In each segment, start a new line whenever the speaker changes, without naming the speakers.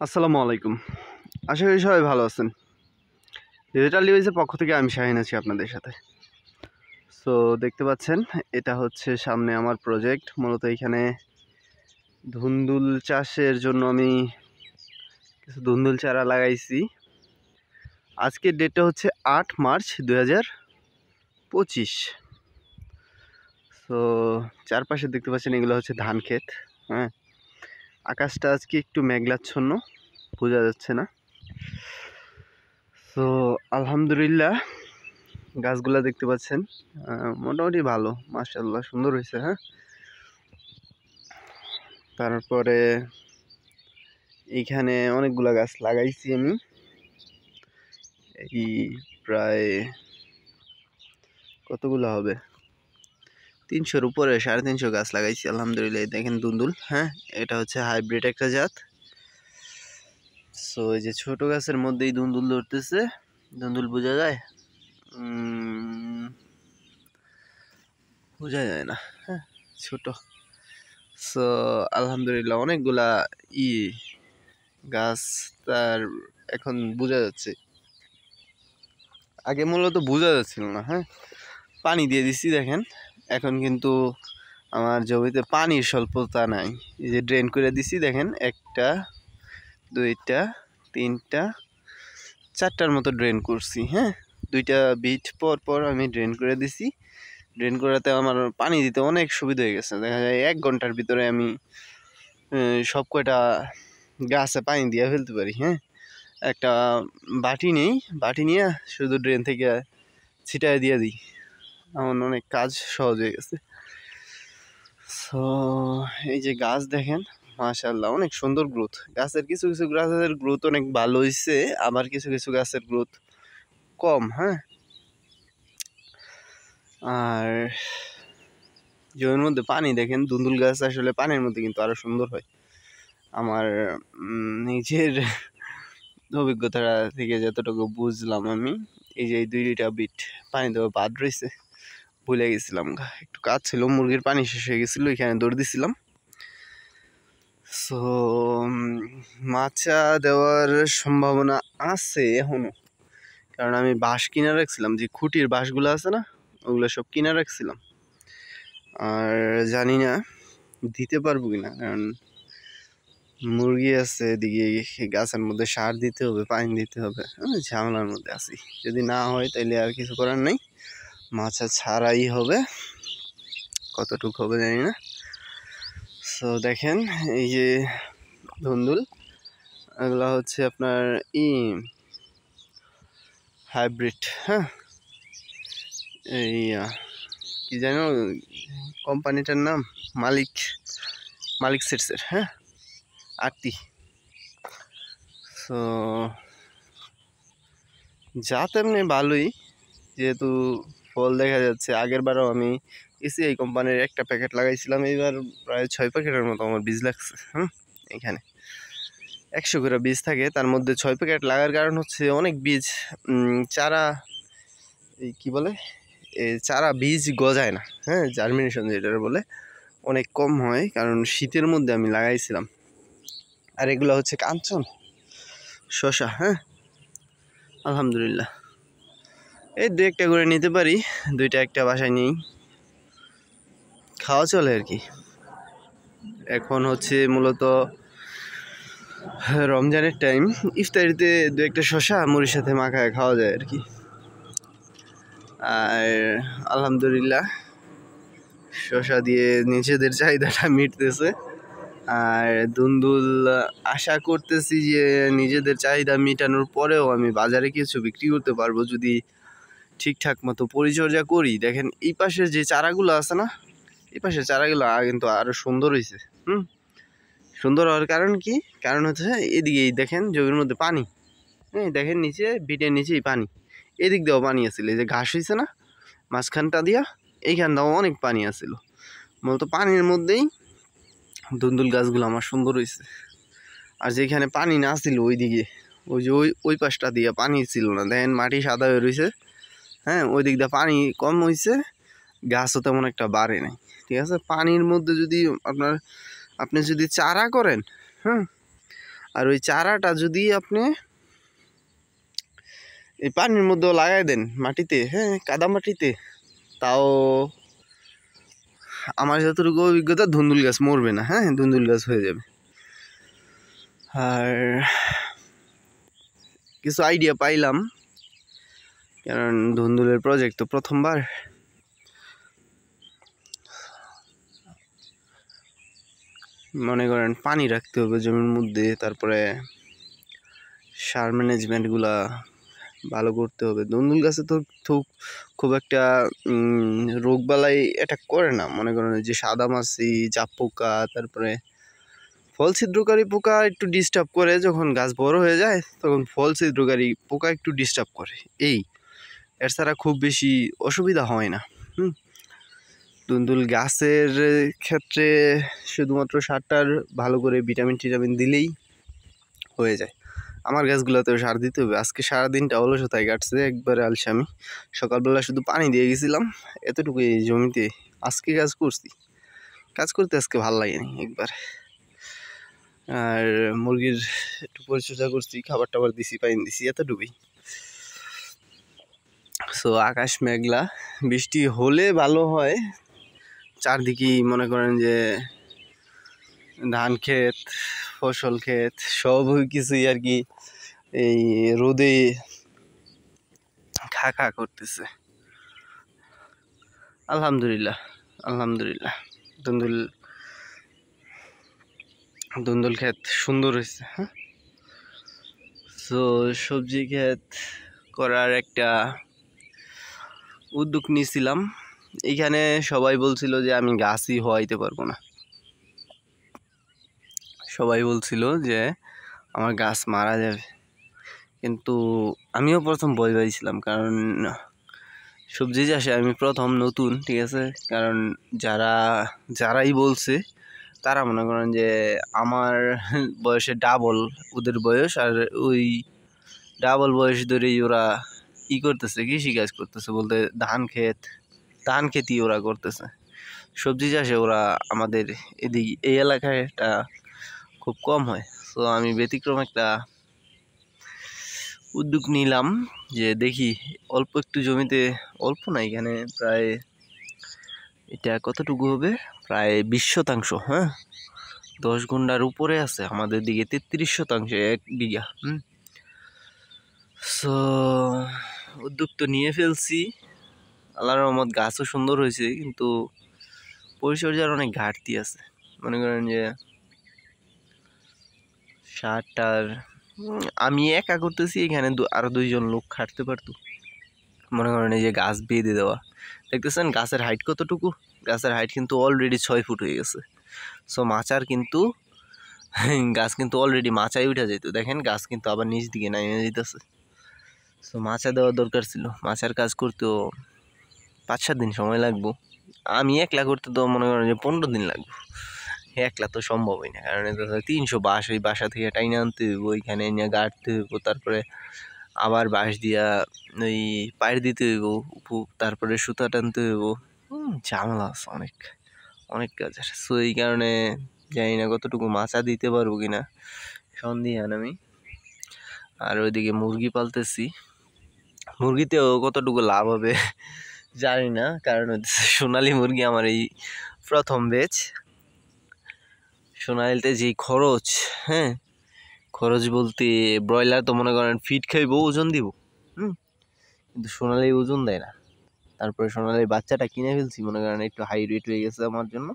আসসালামু আলাইকুম। আশা করি সবাই ভালো আছেন। ডিজিটাল ডিভাইসের পক্ষ থেকে আমি শাহিন আছি আপনাদের সাথে। সো দেখতে পাচ্ছেন এটা হচ্ছে সামনে আমার প্রজেক্ট। মূলত এখানে ধুন্দুল চাষের জন্য আমি কিছু ধুন্দুল চারা লাগাইছি। আজকের ডেটটা হচ্ছে ৮ মার্চ ২০২৫। সো চারপাশে দেখতে পাচ্ছেন এগুলো হচ্ছে ধান ক্ষেত। হ্যাঁ, আকাশটা আজকে একটু মেঘলাচ্ছন্ন, বোঝা যাচ্ছে না। তো আলহামদুলিল্লাহ গাছগুলা দেখতে পাচ্ছেন মোটামুটি ভালো, মাশাআল্লাহ সুন্দর হয়েছে। হ্যাঁ, তারপরে এইখানে অনেকগুলা গাছ লাগাইছি আমি, এই প্রায় কতগুলো হবে ৩০০-র উপরে, ৩৫০ গাছ লাগাইছি আলহামদুলিল্লাহ। দেখেন দুন্দুল, হ্যাঁ এটা হচ্ছে হাইব্রিড একটা জাত। সো এই যে ছোট গাছের মধ্যেই দুন্দুল ধরতেছে। দুন্দুল বোঝা যায়? বোঝা যায় না, হ্যাঁ ছোট। সো আলহামদুলিল্লাহ অনেকগুলা গাছ তার এখন বোঝা যাচ্ছে, আগে মূলত বোঝা যাচ্ছিল না। হ্যাঁ, পানি দিয়ে দিচ্ছি দেখেন, এখন কিন্তু আমার জমিতে পানির স্বল্পতা নাই। এই যে ড্রেন করে দিছি দেখেন, 1টা 2টা 3টা 4টার মতো ড্রেন করছি। হ্যাঁ, 2টা বিট পর পর আমি ড্রেন করে দিছি। ড্রেন করাতে আমার পানি দিতে অনেক সুবিধা হয়ে গেছে। দেখা যায় 1 ঘন্টার ভিতরে আমি সব কয়টা গাছে পানি দিয়ে ফেলতে পারি। হ্যাঁ, একটা বাটি নেই, বাটি নিয়ে শুধু ড্রেন থেকে ছিটায় দিয়ে দিই, এমন অনেক কাজ সহজ হয়ে গেছে। সো এই যে গাছ দেখেন, মাশাআল্লাহ অনেক সুন্দর গ্রোথ গাছের। কিছু কিছু গাছের গ্রোথ অনেক ভালো হয়েছে, আবার কিছু কিছু গাছের গ্রোথ কম। হ্যাঁ, আর জমির মধ্যে পানি দেখেন, দুন্দুল গাছ আসলে পানির মধ্যে কিন্তু আরো সুন্দর হয়। আমার নিজের অভিজ্ঞতা থেকে যতটুকু বুঝলাম আমি, এই যে 2টা বিট পানি দেওয়া বাদ রয়েছে, ভুলে গেছিলাম। একটু কাজ ছিল, মুরগির পানি শেষ হয়ে গেছিলো, এখানে দৌড় দিছিলাম। সো মাচা দেওয়ার সম্ভাবনা আছে এখনো, কারণ আমি বাঁশ কিনে রাখছিলাম, যে খুঁটির বাঁশগুলো আছে না, ওগুলো সব কিনে রাখছিলাম। আর জানি না দিতে পারবো কিনা, কারণ মুরগি আছে এদিকে, গাছের মধ্যে সার দিতে হবে, পানি দিতে হবে, ঝামেলার মধ্যে আছি। যদি না হয় তাহলে আর কিছু করার নেই, মাছা ছাড়াই হবে, কতটুকু হবে জানি না। সো দেখেন এই যে ধুন্দুল, এগুলো হচ্ছে আপনার হাইব্রিড। হ্যাঁ, এই কি জানো কোম্পানিটার নাম, মালিক সিডসের। হ্যাঁ, 8টি। সো যা তেমনি ভালোই, যেহেতু ফল দেখা যাচ্ছে। আগের বারও আমি এই কোম্পানির একটা প্যাকেট লাগাইছিলাম, এইবার প্রায় 6 প্যাকেটের মতো আমার বীজ লাগছে। এখানে 100 করে বীজ থাকে, তার মধ্যে 6 প্যাকেট লাগার কারণ হচ্ছে অনেক বীজ চারা, এই কি বলে, চারা বীজ গজায় না। হ্যাঁ, জার্মিনেশন যেটা বলে, অনেক কম হয়, কারণ শীতের মধ্যে আমি লাগাইছিলাম। আর এগুলো হচ্ছে কাঞ্চন শসা। হ্যাঁ, আলহামদুলিল্লাহ এই 2-1টা করে নিতে পারি, 2টা একটা বাসায় নিই, খাওয়া চলে আর কি। এখন হচ্ছে মূলত রমজানের টাইম, ইফতারিতে 2-1টা শসা মুড়ির সাথে মাখায় খাওয়া যায় আর কি। আর আলহামদুলিল্লাহ শসা দিয়ে নিজেদের চাহিদাটা মিটতেছে। আর দুন্দুল আশা করতেছি যে নিজেদের চাহিদা মেটানোর পরেও আমি বাজারে কিছু বিক্রি করতে পারবো, যদি ঠিকঠাক মতো পরিচর্যা করি। দেখেন এই পাশের যে চারাগুলো আছে না, এই পাশের চারাগুলো কিন্তু আরো সুন্দর হয়েছে। সুন্দর হওয়ার কারণ কি? কারণ হচ্ছে এদিকে দেখেন জমির মধ্যে পানি, হ্যাঁ দেখেন নিচে বিটের নিচেই পানি, এদিক দিয়েও পানি আছিল, এই যে ঘাস হয়েছে না মাঝখানটা দিয়া, এইখানটাও অনেক পানি আছিল। মূলত পানির মধ্যেই দুন্দুল গাছগুলো আমার সুন্দর হয়েছে। আর যেখানে পানি না ছিল ওইদিকে, ওই যে ওই পাশটা দিয়ে পানি ছিল না, দেখেন মাটি সাদা হয়ে রয়েছে। হ্যাঁ, ওই দিক দিয়ে পানি কম হয়েছে, গাছও তেমন একটা বাড়ে নাই। ঠিক আছে, পানির মধ্যে যদি আপনি যদি চারা করেন, আর ওই চারাটা যদি আপনি এই পানির মধ্যেও লাগাই দেন মাটিতে, হ্যাঁ, কাদা মাটিতে, তাও আমার যতটুকু অভিজ্ঞতা ধুন্দুল গাছ মরবে না, হ্যাঁ, ধুন্দুল গাছ হয়ে যাবে। আর কিছু আইডিয়া পাইলাম, কারণ ধুন্দুলের প্রজেক্ট তো প্রথমবার। মনে করেন পানি রাখতে হবে জমির মধ্যে, তারপরে সার ম্যানেজমেন্টগুলা ভালো করতে হবে। ধুন্দুল গাছে তো খুব একটা রোগবালাই অ্যাটাক করে না, মনে করেন যে সাদামাছি, জাপ পোকা, তারপরে ফল ছিদ্রকারী পোকা একটু ডিস্টার্ব করে। যখন গাছ বড় হয়ে যায় তখন ফল ছিদ্রকারী পোকা একটু ডিস্টার্ব করে, এর ছাড়া খুব বেশি অসুবিধা হয় না। ধুন্দুল গাছের ক্ষেত্রে শুধুমাত্র সারটার ভালো করে ভিটামিন টিটামিন দিলেই হয়ে যায়। আমার গাছগুলোতেও সার দিতে হবে। আজকে সারাদিনটা অলসতায় কাটছে, একবারে আলসামি। সকালবেলা শুধু পানি দিয়ে গেছিলাম, এতটুকুই জমিতে আজকে কাজ করতে আজকে ভাল লাগেনি একবার। আর মুরগির একটু পরিচর্যা করছি, খাবার টাবার দিছি, পানি দিছি, এতটুকুই। সো আকাশ মেঘলা, বৃষ্টি হলে ভালো হয়। চারদিকেই মনে করেন যে ধান ক্ষেত, ফসল ক্ষেত, সব কিছুই আর কি এই রোদে খা করতেছে। আলহামদুলিল্লাহ আলহামদুলিল্লাহ, ধুন্দুল ক্ষেত সুন্দর হয়েছে। হ্যাঁ, সো সবজি ক্ষেত করার একটা উদ্যোগ নিয়েছিলাম। এখানে সবাই বলছিল যে আমি গাছই হওয়াইতে পারবো না, সবাই বলছিল যে আমার গাছ মারা যাবে। কিন্তু আমিও প্রথম ভয় পাইছিলাম, কারণ সবজি চাষে আমি প্রথম নতুন, ঠিক আছে। কারণ যারাই বলছে তারা মনে করেন যে আমার বয়সে ডাবল ওদের বয়স, আর ওই ডাবল বয়স ধরেই ওরা করতেছে, কৃষিকাজ করতেছে, বলতে ধান খেতি ওরা করতেছে। সবজি চাষে ওরা আমাদের এদিকে এই এলাকায় এটা খুব কম হয়। তো আমি ব্যতিক্রম একটা উদ্যোগ নিলাম যে দেখি অল্প একটু জমিতে, অল্প না, এখানে প্রায় এটা কতটুকু হবে, প্রায় 20 শতাংশ, হ্যাঁ, 10 গুণ্ঠার উপরে আছে। আমাদের দিকে 33 শতাংশ, 1 বিঘা। সো উদ্যোগ তো নিয়ে ফেলছি, আল্লাহর রহমত গাছও সুন্দর হয়েছে, কিন্তু পরিচর্যার অনেক ঘাটতি আছে। মনে করেন যে সারটার আমি একা করতেছি, এখানে আরো 2জন লোক খাটতে পারতো। মনে করেন এই যে গাছ বেঁধে দেওয়া, দেখতেছেন গাছের হাইট কতটুকু, গাছের হাইট কিন্তু অলরেডি 6 ফুট হয়ে গেছে। সো মাচার কিন্তু গাছ কিন্তু অলরেডি মাচায় উঠে যেত, দেখেন গাছ কিন্তু আবার নিচ দিকে নামিয়ে যেতেছে। সো মাচা দেওয়ার দরকার ছিল। মাচার কাজ করতেও 5-7 দিন সময় লাগবো। আমি একলা করতে তো মনে করেন যে 15 দিন লাগবে। একলা তো সম্ভবই না, কারণ 300 বাঁশ ওই বাসা থেকে টাইনে আনতে হইব, ওইখানে নিয়ে গাড়তে হইব, তারপরে আবার বাঁশ দিয়া ওই পায়ের দিতে হইব, তারপরে সুতা টানতে হইব। ঝামেলা আছে অনেক অনেক কাজের। সো এই কারণে জানি না কতটুকু মাচা দিতে পারবো কিনা, সন্দিহান আমি। আর ওইদিকে মুরগি পালতেছি, মুরগিতেও কতটুকু লাভ হবে জানি না, কারণ সোনালী মুরগি আমার এই প্রথম ব্যাচ। সোনালিতে যেই খরচ, হ্যাঁ, খরচ বলতে ব্রয়লার তো মনে করেন ফিট খাইবো, ওজন দিব, কিন্তু সোনালি ওজন দেয় না। তারপরে সোনালির বাচ্চাটা কিনে ফেলছি, মনে করেন একটু হাই রেট হয়ে গেছে আমার জন্য।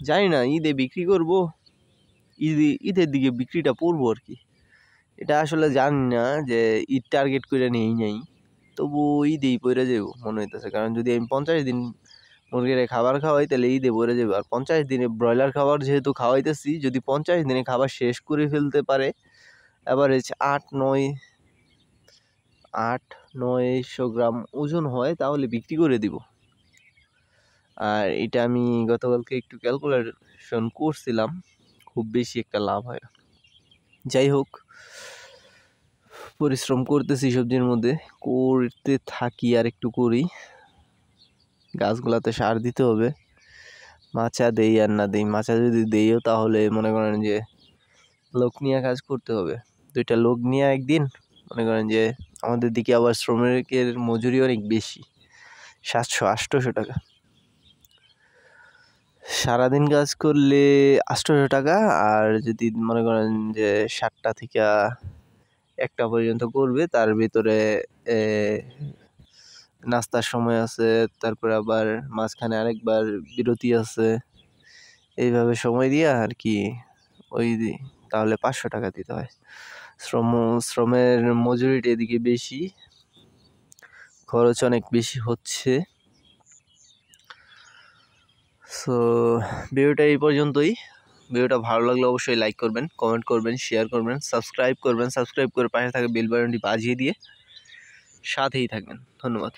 জানি না ঈদে বিক্রি করব, ঈদের দিকে বিক্রিটা পড়বো আর কি। এটা আসলে জানি না যে ঈদ টার্গেট করে নেই নাই, তবু ঈদেই পড়ে যাবো মনে হইতেছে। কারণ যদি আমি 50 দিন মুরগির খাবার খাওয়াই, তাহলে ঈদে পড়ে যাবে। আর 50 দিনে ব্রয়লার খাবার যেহেতু খাওয়াইতেছি, যদি 50 দিনে খাবার শেষ করে ফেলতে পারে, অ্যাভারেজ 800-900 গ্রাম ওজন হয়, তাহলে বিক্রি করে দিব। আর এটা আমি গতকালকে একটু ক্যালকুলেশন করছিলাম, খুব বেশি একটা লাভ হয় না। যাই হোক, পরিশ্রম করতেছি সবজির মধ্যে, করতে থাকি আর একটু করি। গাছগুলাতে সার দিতে হবে, মাচা দেই আর না দেই, মাচা যদি দেইও তাহলে মনে করেন যে লোক নিয়ে কাজ করতে হবে, 2টা লোক নিয়ে একদিন। মনে করেন যে আমাদের দিকে আবার শ্রমিকের মজুরি অনেক বেশি, 700-800 টাকা। সারাদিন কাজ করলে 800 টাকা। আর যদি মনে করেন যে 7টা থেকে 1টা পর্যন্ত করবে, তার ভিতরে নাস্তার সময় আছে, তারপরে আবার মাঝখানে আরেকবার বিরতি আছে, এইভাবে সময় দিয়া আর কি ওই তাহলে 500 টাকা দিতে হয়। শ্রমের মজুরিটা এদিকে বেশি, খরচ অনেক বেশি হচ্ছে। সো ভিডিওটা এই পর্যন্তই। ভিডিওটা ভালো লাগলে অবশ্যই লাইক করবেন, কমেন্ট করবেন, শেয়ার করবেন, সাবস্ক্রাইব করবেন। সাবস্ক্রাইব করে পাশে থাকা বেল বাটনটি বাজিয়ে দিয়ে সাথেই থাকবেন। ধন্যবাদ।